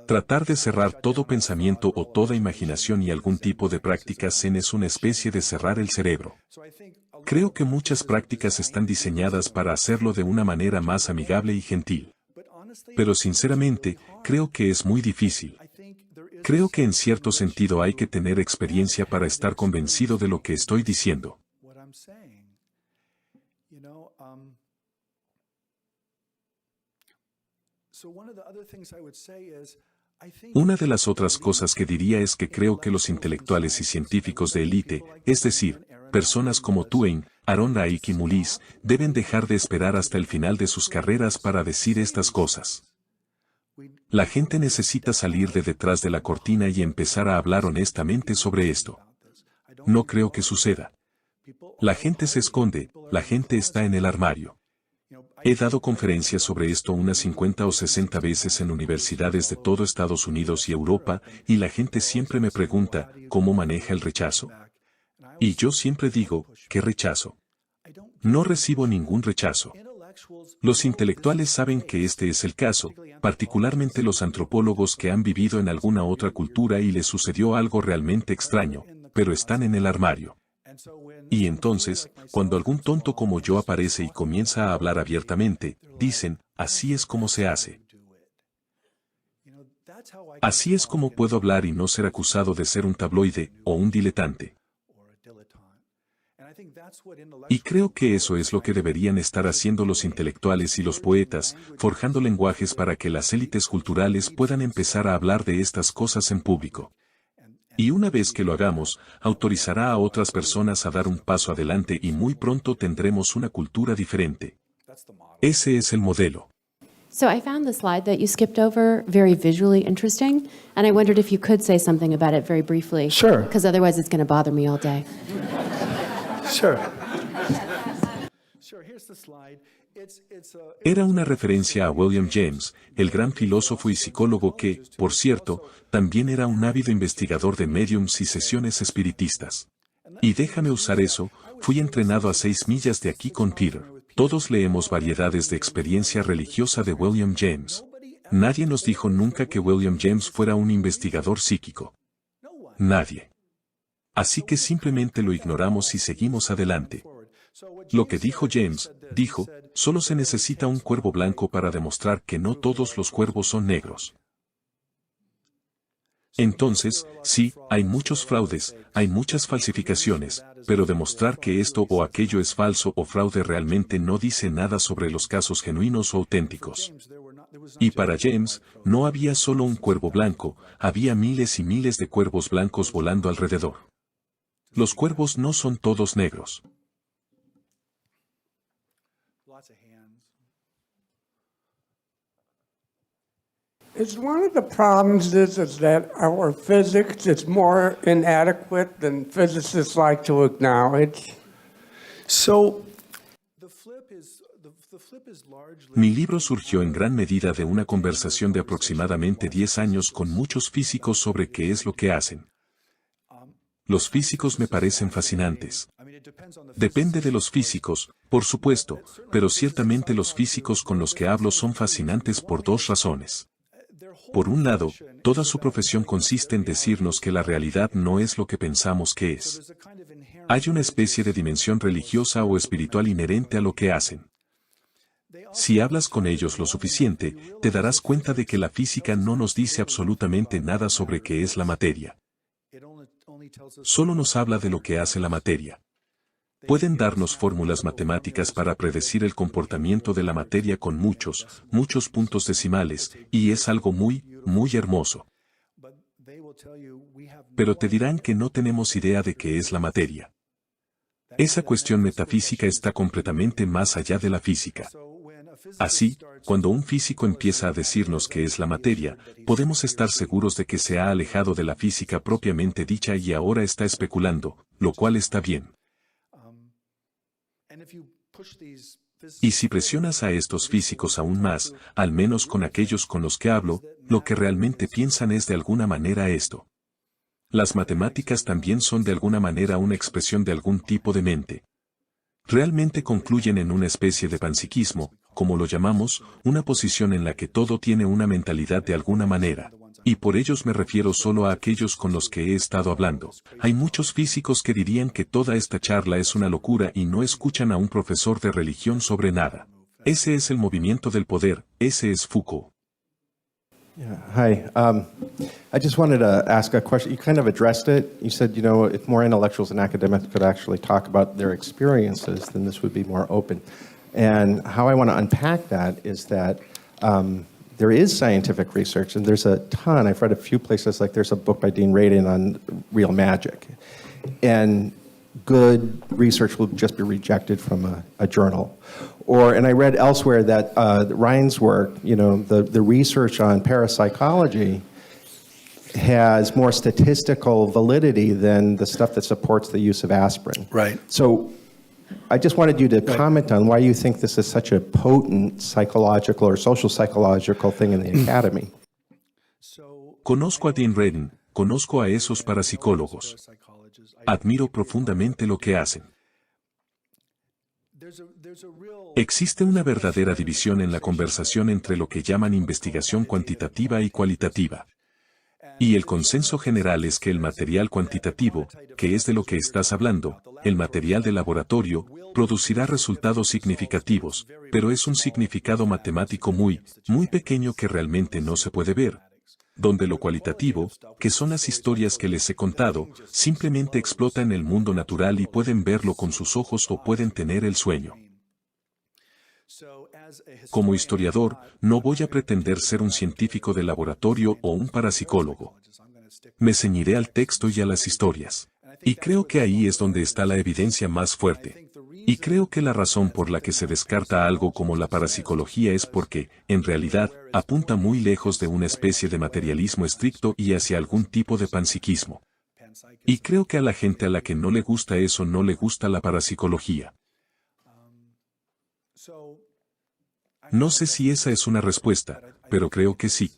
Speaker 1: Tratar de cerrar todo pensamiento o toda imaginación y algún tipo de práctica zen es una especie de cerrar el cerebro. Creo que muchas prácticas están diseñadas para hacerlo de una manera más amigable y gentil. Pero sinceramente, creo que es muy difícil. Creo que en cierto sentido hay que tener experiencia para estar convencido de lo que estoy diciendo. Una de las otras cosas que diría es que creo que los intelectuales y científicos de élite, es decir, personas como Twain, Aaron Naik y Mullis, deben dejar de esperar hasta el final de sus carreras para decir estas cosas. La gente necesita salir de detrás de la cortina y empezar a hablar honestamente sobre esto. No creo que suceda. La gente se esconde, la gente está en el armario. He dado conferencias sobre esto unas 50 o 60 veces en universidades de todo Estados Unidos y Europa, y la gente siempre me pregunta, ¿cómo maneja el rechazo? Y yo siempre digo, ¿qué rechazo? No recibo ningún rechazo. Los intelectuales saben que este es el caso, particularmente los antropólogos que han vivido en alguna otra cultura y les sucedió algo realmente extraño, pero están en el armario. Y entonces, cuando algún tonto como yo aparece y comienza a hablar abiertamente, dicen, así es como se hace. Así es como puedo hablar y no ser acusado de ser un tabloide o un diletante. Y creo que eso es lo que deberían estar haciendo los intelectuales y los poetas, forjando lenguajes para que las élites culturales puedan empezar a hablar de estas cosas en público. Y una vez que lo hagamos, autorizará a otras personas a dar un paso adelante y muy pronto tendremos una cultura diferente. Ese es el modelo.
Speaker 7: So I found the slide that you skipped over very visually interesting, and I wondered if you could say something about it very briefly.
Speaker 5: Sure.
Speaker 7: Because otherwise it's going to bother me all day.
Speaker 5: Sure.
Speaker 1: Era una referencia a William James, el gran filósofo y psicólogo que, por cierto, también era un ávido investigador de médiums y sesiones espiritistas. Y déjame usar eso, fui entrenado a 6 millas de aquí con Peter. Todos leemos variedades de experiencia religiosa de William James. Nadie nos dijo nunca que William James fuera un investigador psíquico. Nadie. Así que simplemente lo ignoramos y seguimos adelante. Lo que dijo James, dijo, solo se necesita un cuervo blanco para demostrar que no todos los cuervos son negros. Entonces, sí, hay muchos fraudes, hay muchas falsificaciones, pero demostrar que esto o aquello es falso o fraude realmente no dice nada sobre los casos genuinos o auténticos. Y para James, no había solo un cuervo blanco, había miles y miles de cuervos blancos volando alrededor. Los cuervos no son todos negros.
Speaker 8: It's one of the problems is that our physics is more inadequate than physicists like to acknowledge.
Speaker 5: So,
Speaker 1: Mi libro surgió en gran medida de una conversación de aproximadamente 10 años con muchos físicos sobre qué es lo que hacen. Los físicos me parecen fascinantes. Depende de los físicos, por supuesto, pero ciertamente los físicos con los que hablo son fascinantes por 2 razones. Por un lado, toda su profesión consiste en decirnos que la realidad no es lo que pensamos que es. Hay una especie de dimensión religiosa o espiritual inherente a lo que hacen. Si hablas con ellos lo suficiente, te darás cuenta de que la física no nos dice absolutamente nada sobre qué es la materia. Solo nos habla de lo que hace la materia. Pueden darnos fórmulas matemáticas para predecir el comportamiento de la materia con muchos puntos decimales, y es algo muy hermoso. Pero te dirán que no tenemos idea de qué es la materia. Esa cuestión metafísica está completamente más allá de la física. Así, cuando un físico empieza a decirnos qué es la materia, podemos estar seguros de que se ha alejado de la física propiamente dicha y ahora está especulando, lo cual está bien. Y si presionas a estos físicos aún más, al menos con aquellos con los que hablo, lo que realmente piensan es de alguna manera esto. Las matemáticas también son de alguna manera una expresión de algún tipo de mente. Realmente concluyen en una especie de panpsiquismo, como lo llamamos, una posición en la que todo tiene una mentalidad de alguna manera. Y por ellos me refiero solo a aquellos con los que he estado hablando. Hay muchos físicos que dirían que toda esta charla es una locura y no escuchan a un profesor de religión sobre nada. Ese es el movimiento del poder, ese es Foucault.
Speaker 9: Yeah, hi. I just wanted to ask a question. You kind of addressed it. You said, if more intellectuals and academics could actually talk about their experiences, then this would be more open. And how I want to unpack that is that there is scientific research, and there's a ton. I've read a few places, like there's a book by Dean Radin on real magic. And good research will just be rejected from a journal. And I read elsewhere that Ryan's work, the research on parapsychology has more statistical validity than the stuff that supports the use of aspirin.
Speaker 5: Right.
Speaker 9: So I just wanted you to comment on why you think this is such a potent psychological or social psychological thing in the academy.
Speaker 1: Conozco a Dean Radin, conozco a esos parapsicólogos. Admiro profundamente lo que hacen. Existe una verdadera división en la conversación entre lo que llaman investigación cuantitativa y cualitativa. Y el consenso general es que el material cuantitativo, que es de lo que estás hablando, el material de laboratorio, producirá resultados significativos, pero es un significado matemático muy, muy pequeño que realmente no se puede ver. Donde lo cualitativo, que son las historias que les he contado, simplemente explota en el mundo natural y pueden verlo con sus ojos o pueden tener el sueño. Como historiador, no voy a pretender ser un científico de laboratorio o un parapsicólogo. Me ceñiré al texto y a las historias. Y creo que ahí es donde está la evidencia más fuerte. Y creo que la razón por la que se descarta algo como la parapsicología es porque, en realidad, apunta muy lejos de una especie de materialismo estricto y hacia algún tipo de panpsiquismo. Y creo que a la gente a la que no le gusta eso no le gusta la parapsicología. No sé si esa es una respuesta, pero creo que sí.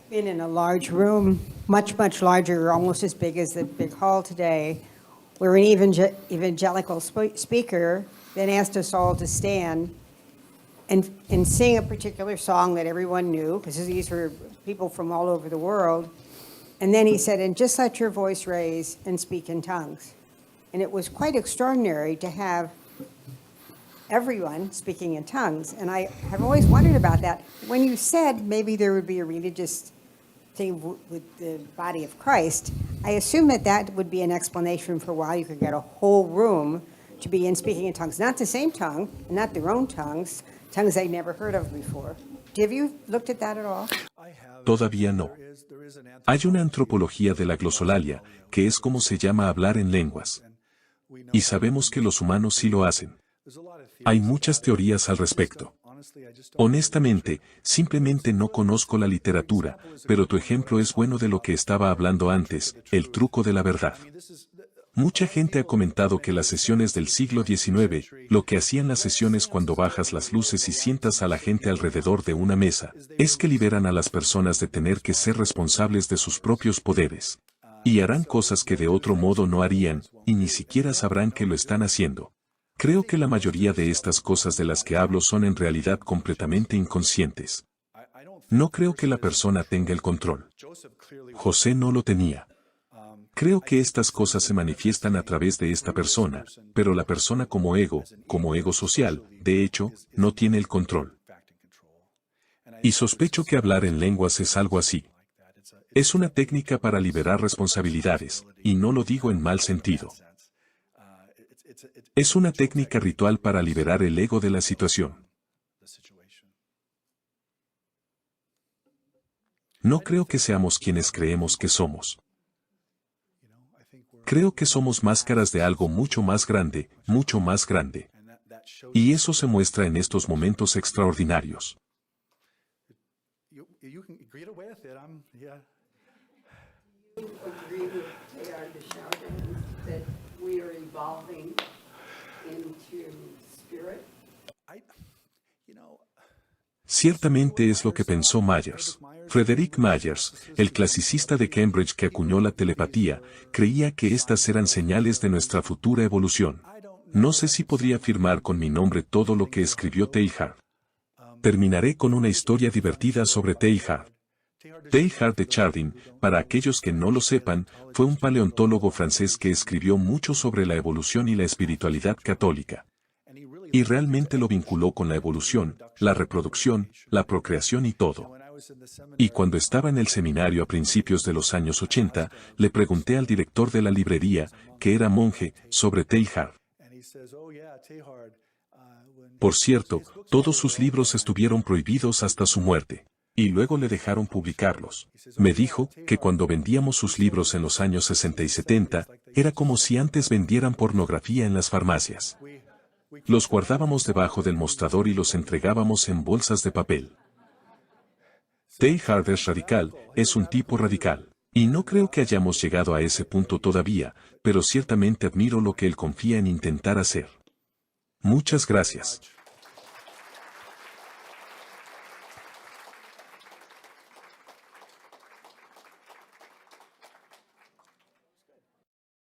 Speaker 10: Been in a large room, much larger, almost as big as the big hall today, where an evangelical speaker then asked us all to stand and sing a particular song that everyone knew, because these were people from all over the world. And then he said, and just let your voice raise and speak in tongues. And it was quite extraordinary to have everyone speaking in tongues. And I have always wondered about that. When you said maybe there would be a religious thing with the body of Christ, I assume that would be an explanation for why you could get a whole room to be speaking in tongues. Not the same tongue, not their own tongues they'd never heard of before. Have you looked at that at all?
Speaker 1: Todavía no. Hay una antropología de la glosolalia, que es como se llama hablar en lenguas. Y sabemos que los humanos sí lo hacen. Hay muchas teorías al respecto. Honestamente, simplemente no conozco la literatura, pero tu ejemplo es bueno de lo que estaba hablando antes, el truco de la verdad. Mucha gente ha comentado que las sesiones del siglo XIX, lo que hacían las sesiones cuando bajas las luces y sientas a la gente alrededor de una mesa, es que liberan a las personas de tener que ser responsables de sus propios poderes. Y harán cosas que de otro modo no harían, y ni siquiera sabrán que lo están haciendo. Creo que la mayoría de estas cosas de las que hablo son en realidad completamente inconscientes. No creo que la persona tenga el control. José no lo tenía. Creo que estas cosas se manifiestan a través de esta persona, pero la persona como ego social, de hecho, no tiene el control. Y sospecho que hablar en lenguas es algo así. Es una técnica para liberar responsabilidades, y no lo digo en mal sentido. Es una técnica ritual para liberar el ego de la situación. No creo que seamos quienes creemos que somos. Creo que somos máscaras de algo mucho más grande, mucho más grande. Y eso se muestra en estos momentos extraordinarios. Ciertamente es lo que pensó Myers. Frederick Myers, el clasicista de Cambridge que acuñó la telepatía, creía que estas eran señales de nuestra futura evolución. No sé si podría firmar con mi nombre todo lo que escribió Teilhard. Terminaré con una historia divertida sobre Teilhard. Teilhard de Chardin, para aquellos que no lo sepan, fue un paleontólogo francés que escribió mucho sobre la evolución y la espiritualidad católica. Y realmente lo vinculó con la evolución, la reproducción, la procreación y todo. Y cuando estaba en el seminario a principios de los años 80, le pregunté al director de la librería, que era monje, sobre Teilhard. Por cierto, todos sus libros estuvieron prohibidos hasta su muerte. Y luego le dejaron publicarlos. Me dijo que cuando vendíamos sus libros en los años 60 y 70, era como si antes vendieran pornografía en las farmacias. Los guardábamos debajo del mostrador y los entregábamos en bolsas de papel. Teilhard es radical, es un tipo radical. Y no creo que hayamos llegado a ese punto todavía, pero ciertamente admiro lo que él confía en intentar hacer. Muchas gracias.